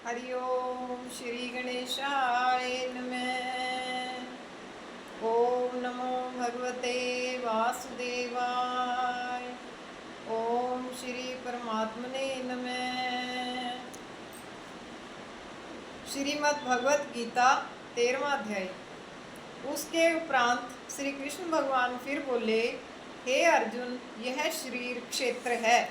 हरि ओम श्री गणेशाय नमः। ओम नमो भगवते वासुदेवाय। ओम श्री परमात्मने नमः। श्रीमद् भगवत गीता 13वां अध्याय। उसके उपरांत श्री कृष्ण भगवान फिर बोले, हे अर्जुन, यह शरीर क्षेत्र है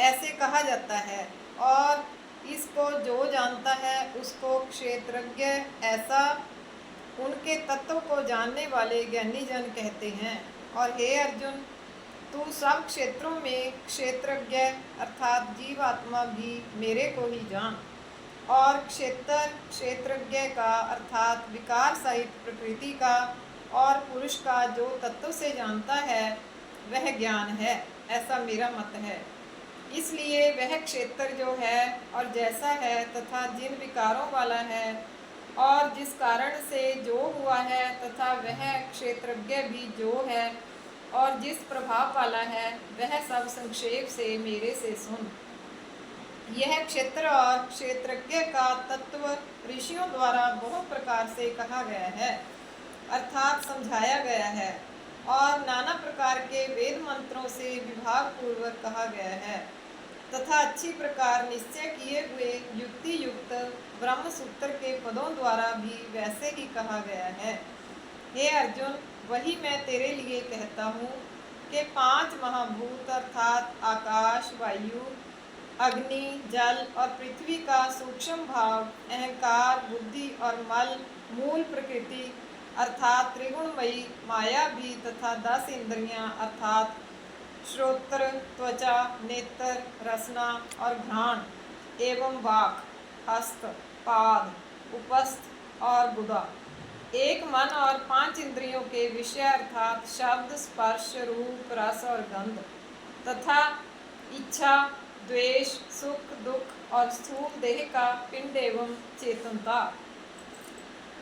ऐसे कहा जाता है, और इसको जो जानता है उसको क्षेत्रज्ञ ऐसा उनके तत्व को जानने वाले ज्ञानी जन कहते हैं। और हे अर्जुन, तू सब क्षेत्रों में क्षेत्रज्ञ अर्थात जीवात्मा भी मेरे को ही जान, और क्षेत्रज्ञ का अर्थात विकार सहित प्रकृति का और पुरुष का जो तत्व से जानता है वह ज्ञान है, ऐसा मेरा मत है। इसलिए वह क्षेत्र जो है और जैसा है तथा जिन विकारों वाला है और जिस कारण से जो हुआ है तथा वह क्षेत्रज्ञ भी जो है और जिस प्रभाव वाला है वह सब संक्षेप से मेरे से सुन। यह क्षेत्र और क्षेत्रज्ञ का तत्व ऋषियों द्वारा बहुत प्रकार से कहा गया है अर्थात समझाया गया है, और नाना प्रकार के वेद मंत्रों से विभाग पूर्वक कहा गया है तथा अच्छी प्रकार निश्चय किए हुए युक्ति युक्त ब्रह्म सूत्र के पदों द्वारा भी वैसे ही कहा गया है। हे अर्जुन, वही मैं तेरे लिए कहता हूँ कि 5 महाभूत अर्थात आकाश, वायु, अग्नि, जल और पृथ्वी का सूक्ष्म भाव, अहंकार, बुद्धि और मल, मूल प्रकृति अर्थात त्रिगुणमयी माया भी तथा 10 इंद्रियां अर्थात श्रोत्र, त्वचा, नेत्र, रसना और घ्राण एवं वाक, हस्त, पाद, उपस्थ और गुदा, एक मन और 5 इंद्रियों के विषय अर्थात शब्द, स्पर्श, रूप, रस और गंध तथा इच्छा, द्वेष, सुख, दुख और स्थूल देह का पिंड एवं चेतनता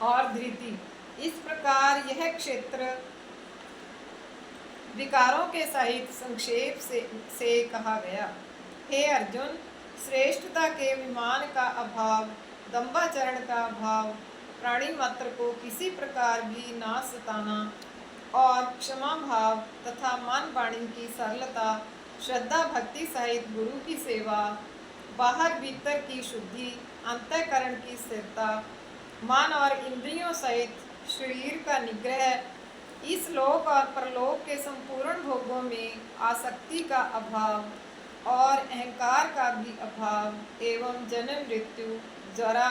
और धृति, इस प्रकार यह क्षेत्र विकारों के सहित संक्षेप से कहा गया। हे अर्जुन, श्रेष्ठता के विमान का अभाव, दंभाचरण का अभाव, प्राणी मात्र को किसी प्रकार भी ना सताना और क्षमा भाव तथा मन वाणी की सरलता, श्रद्धा भक्ति सहित गुरु की सेवा, बाहर भीतर की शुद्धि, अंतःकरण की स्थिरता, मन और इंद्रियों सहित शरीर का निग्रह, इस लोक और परलोक के संपूर्ण भोगों में आसक्ति का अभाव और अहंकार का भी अभाव एवं जन्म, मृत्यु, जरा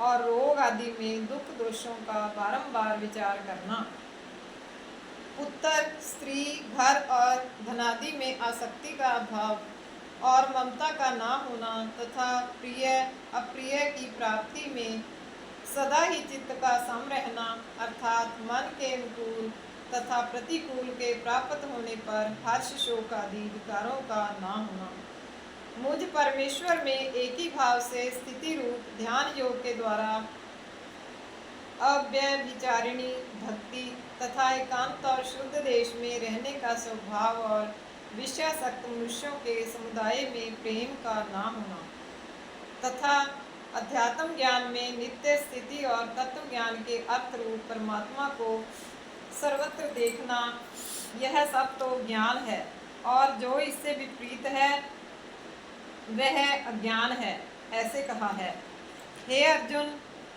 और रोग आदि में दुख दोषों का बारंबार विचार करना, पुत्र, स्त्री, घर और धनादि में आसक्ति का अभाव और ममता का ना होना तथा प्रिय अप्रिय की प्राप्ति में सदा ही चित्त का सम रहना अर्थात मन के अनुकूल तथा प्रतिकूल के प्राप्त होने पर हर्ष, शोक आदि विकारों का ना होना, मुझ परमेश्वर में एक ही भाव से स्थिति रूप ध्यान योग के द्वारा अव्यभिचारिणी भक्ति तथा एकांत और शुद्ध देश में रहने का स्वभाव और विषयासक्त मनुष्यों के समुदाय में प्रेम का ना होना तथा अध्यात्म ज्ञान में नित्य स्थिति और तत्व ज्ञान के अर्थ रूप परमात्मा को सर्वत्र देखना, यह सब तो ज्ञान है, और जो इससे विपरीत है वह अज्ञान है, ऐसे कहा है। हे अर्जुन,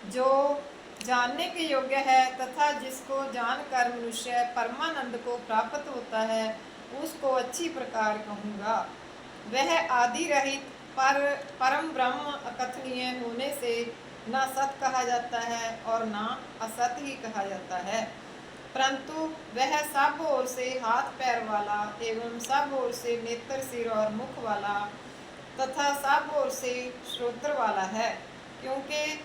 जो जानने के योग्य है तथा जिसको जानकर मनुष्य परमानंद को प्राप्त होता है उसको अच्छी प्रकार कहूँगा। वह आदि रहित परम ब्रह्म अकथनीय होने से न सत कहा जाता है और न असत ही कहा जाता है, परंतु वह सब ओर से हाथ पैर वाला एवं सब ओर से नेत्र, सिर और मुख वाला तथा सब ओर से श्रोत्र वाला है, क्योंकि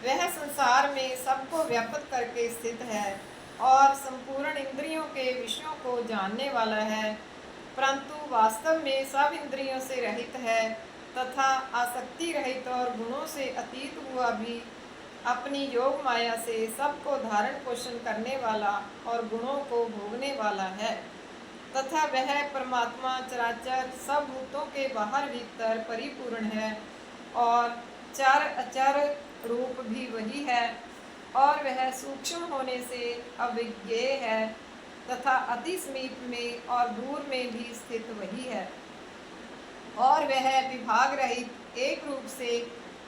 वह संसार में सबको व्याप्त करके स्थित है और संपूर्ण इंद्रियों के विषयों को जानने वाला है, परंतु वास्तव में सब इंद्रियों से रहित है तथा आसक्ति रहित और गुणों से अतीत हुआ भी अपनी योग माया से सबको धारण पोषण करने वाला और गुणों को भोगने वाला है, तथा वह परमात्मा चराचर सब भूतों के बाहर भीतर परिपूर्ण है और चर अचर रूप भी वही है, और वह सूक्ष्म होने से अविज्ञेय है तथा अति समीप में और दूर में भी स्थित वही है, और वह विभाग रहित एक रूप से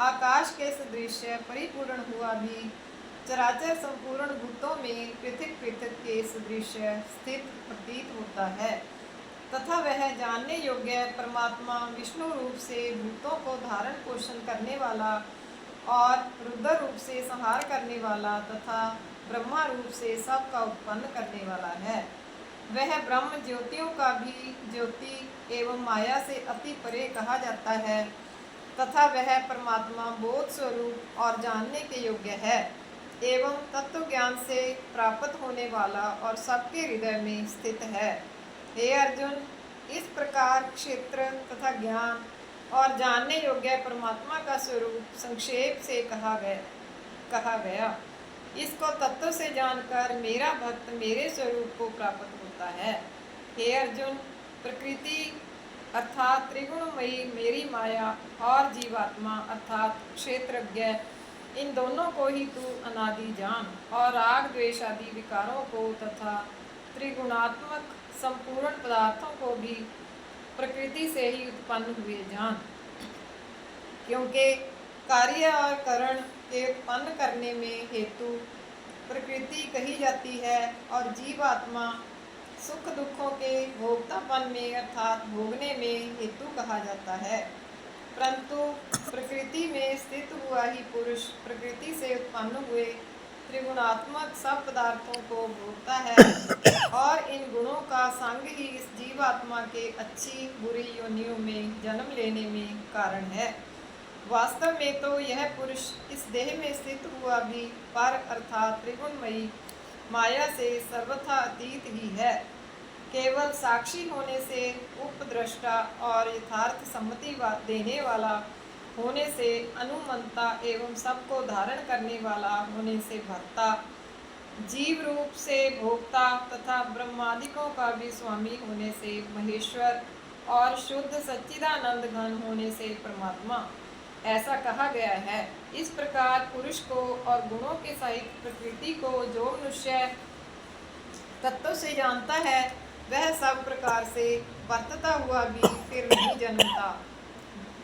आकाश के सदृश परिपूर्ण हुआ भी चराचर संपूर्ण भूतों में पृथक पृथक के सदृश स्थित प्रतीत होता है, तथा वह जानने योग्य परमात्मा विष्णु रूप से भूतों को धारण पोषण करने वाला और रुद्र रूप से संहार करने वाला तथा ब्रह्मा रूप से सब का उत्पन्न करने वाला है। वह ब्रह्म ज्योतियों का भी ज्योति एवं माया से अति परे कहा जाता है, तथा वह परमात्मा बोध स्वरूप और जानने के योग्य है एवं तत्व ज्ञान से प्राप्त होने वाला और सबके हृदय में स्थित है। हे अर्जुन, इस प्रकार क्षेत्र तथा ज्ञान और जानने योग्य परमात्मा का स्वरूप संक्षेप से कहा गया। इसको तत्व से जानकर मेरा भक्त मेरे स्वरूप को प्राप्त होता है। हे अर्जुन, प्रकृति अर्थात त्रिगुणमयी मेरी माया और जीवात्मा अर्थात क्षेत्रज्ञ, इन दोनों को ही तू अनादि जान, और राग द्वेष आदि विकारों को तथा त्रिगुणात्मक संपूर्ण पदार्थों को भी प्रकृति से ही उत्पन्न हुए जान, क्योंकि कार्य और करण के उत्पन्न करने में हेतु प्रकृति कही जाती है, और जीवात्मा सुख दुखों के भोक्तापन में अर्थात भोगने में हेतु कहा जाता है। परंतु प्रकृति में स्थित हुआ ही पुरुष प्रकृति से उत्पन्न हुए त्रिगुणात्मक सब पदार्थों को भोगता है, और इन गुणों का संग ही इस जीवात्मा के अच्छी बुरी योनियों में जन्म लेने में कारण है। वास्तव में तो यह पुरुष इस देह में स्थित हुआ भी पर अर्थात त्रिगुणमयी माया से सर्वथा अतीत ही है। केवल साक्षी होने से उपद्रष्टा और यथार्थ सम्मति देने वाला होने से अनुमंता एवं सबको धारण करने वाला होने से भर्ता, जीव रूप से भोक्ता तथा ब्रह्मादिकों का भी स्वामी होने से महेश्वर, और शुद्ध सच्चिदानंद घन होने से परमात्मा, ऐसा कहा गया है। इस प्रकार पुरुष को और गुणों के सहित प्रकृति को जो मनुष्य तत्व से जानता है, वह सब प्रकार से वर्तता हुआ भी फिर नहीं जन्मता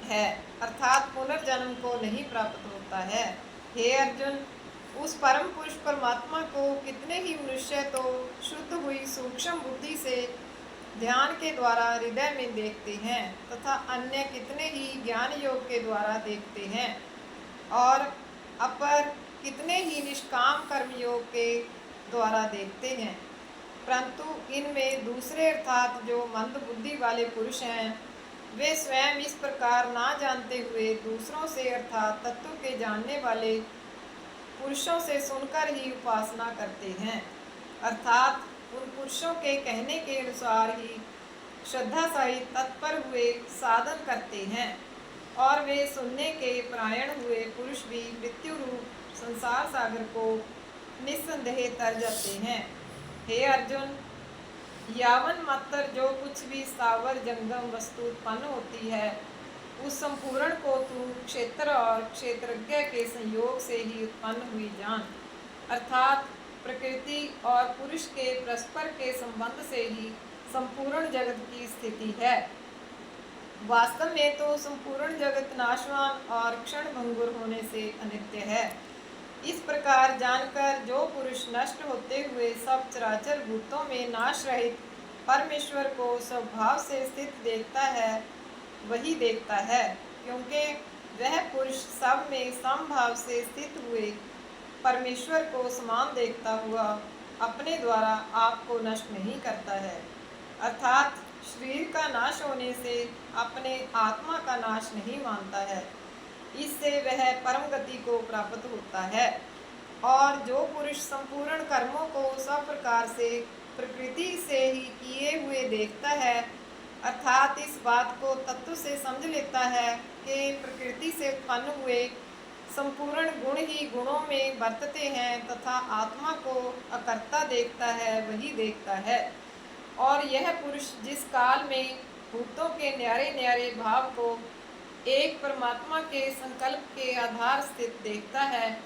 है, अर्थात पुनर्जन्म को नहीं प्राप्त होता है। हे अर्जुन, उस परम पुरुष परमात्मा को कितने ही मनुष्य तो शुद्ध हुई सूक्ष्म बुद्धि से ध्यान के द्वारा हृदय में देखते हैं, तथा अन्य कितने ही ज्ञान योग के द्वारा देखते हैं, और अपर कितने ही निष्काम कर्म योग के द्वारा देखते हैं। परंतु इनमें दूसरे अर्थात जो मंद बुद्धि वाले पुरुष हैं, वे स्वयं इस प्रकार ना जानते हुए दूसरों से अर्थात तत्व के जानने वाले पुरुषों से सुनकर ही उपासना करते हैं, अर्थात उन पुरुषों के कहने के अनुसार ही श्रद्धा सहित तत्पर हुए साधन करते हैं, और वे सुनने के परायण हुए पुरुष भी मृत्यु रूप संसार सागर को निस्संदेह तर जाते हैं। हे अर्जुन, यावन मात्र जो कुछ भी स्थावर जंगम वस्तु उत्पन्न होती है, उस संपूर्ण को तू क्षेत्र और क्षेत्रज्ञ के संयोग से ही उत्पन्न हुई जान, अर्थात प्रकृति और पुरुष के परस्पर के संबंध से ही संपूर्ण जगत की स्थिति है। वास्तव में तो संपूर्ण जगत नाशवान और क्षण भंगुर होने से अनित्य है। इस प्रकार जानकर जो पुरुष नष्ट होते हुए सब चराचर भूतों में नाश रहित परमेश्वर को स्वभाव से स्थित देखता है, वही देखता है, क्योंकि वह पुरुष सब में समभाव से स्थित हुए परमेश्वर को समान देखता हुआ अपने द्वारा आपको नष्ट नहीं करता है, अर्थात शरीर का नाश होने से अपने आत्मा का नाश नहीं मानता है। इससे वह परम गति को प्राप्त होता है। और जो पुरुष संपूर्ण कर्मों को सब प्रकार से प्रकृति से ही किए हुए देखता है, अर्थात इस बात को तत्व से समझ लेता है कि प्रकृति से उत्पन्न हुए संपूर्ण गुण ही गुणों में बरतते हैं, तथा आत्मा को अकर्ता देखता है, वही देखता है। और यह पुरुष जिस काल में भूतों के न्यारे न्यारे भाव को एक परमात्मा के संकल्प के आधार स्थित देखता है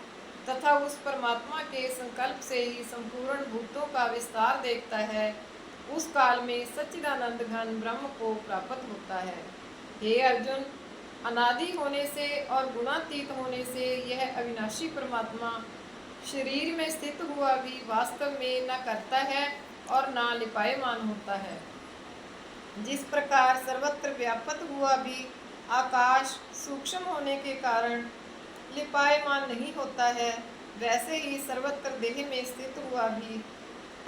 तथा उस परमात्मा के संकल्प से ही संपूर्ण भूतों का विस्तार देखता है, उस काल में सच्चिदानंद घन ब्रह्म को प्राप्त होता है। हे अर्जुन, अनादि होने से और गुणातीत होने से यह अविनाशी परमात्मा शरीर में स्थित हुआ भी वास्तव में न करता है और न लिपायमान होता है। जिस प्रकार सर्वत्र व्याप्त हुआ भी आकाश सूक्ष्म होने के कारण लिपायमान नहीं होता है, वैसे ही सर्वत्र देह में स्थित हुआ भी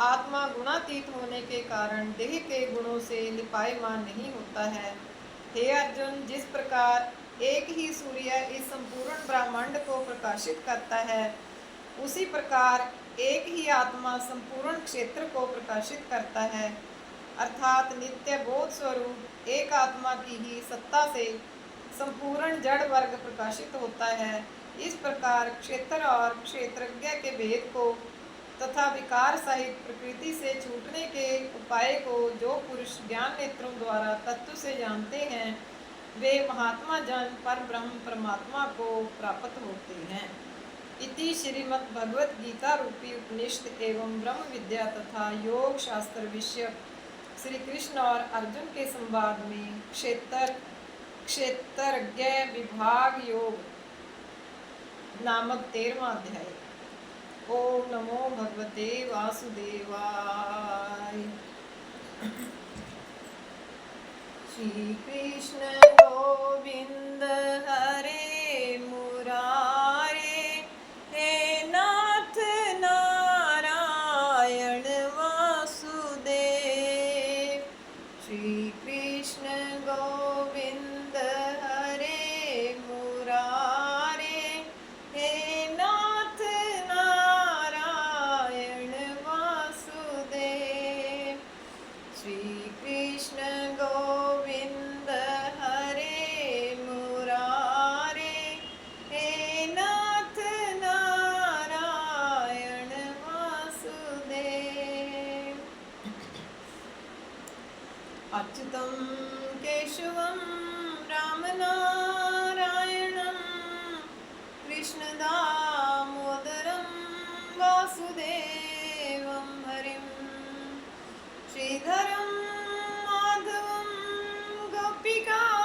आत्मा गुणातीत होने के कारण देह के गुणों से लिपायमान नहीं होता है। हे अर्जुन, जिस प्रकार एक ही सूर्य इस संपूर्ण ब्रह्मांड को प्रकाशित करता है, उसी प्रकार एक ही आत्मा संपूर्ण क्षेत्र को प्रकाशित करता है, अर्थात नित्य बोध स्वरूप एक आत्मा की ही सत्ता से संपूर्ण जड़ वर्ग प्रकाशित होता है। इस प्रकार क्षेत्र और क्षेत्रज्ञ के भेद को तथा विकार सहित प्रकृति से छूटने के उपाय को जो पुरुष ज्ञान नेत्रों द्वारा तत्व से जानते हैं, वे महात्मा जन पर ब्रह्म परमात्मा को प्राप्त होते हैं। इति श्रीमद् भगवत गीता रूपी उपनिषद एवं ब्रह्म विद्या तथा योग शास्त्र विषय श्री कृष्ण और अर्जुन के संवाद में क्षेत्रज्ञ विभाग योग नामक 13वां अध्याय। ओम नमो भगवते वासुदेवाय। श्री कृष्ण गोविंद हरे मुरारे, हे नाथ नारायण वासुदेव। श्री कृष्ण गोविंद हरे मुरारे, हे नाथ नारायण वासुदेव। श्री कृष्ण गोविंद हरे मुरारे, हे नाथ नारायण वासुदेव। अच्युतं केशवं रामनारायणं कृष्णदामोदरं वासुदेवं हरिं श्रीधरं माधवं गोपिकावल्लभं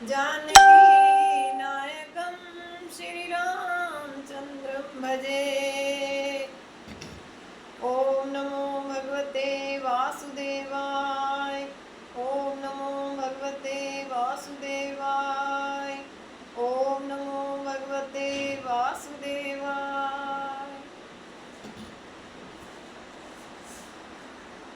जानकीनायकं श्रीरामचन्द्रं भजे। ओम नमो भगवते वासुदेवाय। ओम नमो भगवते वासुदेवाय। ओम नमो भगवते वासुदेवाय।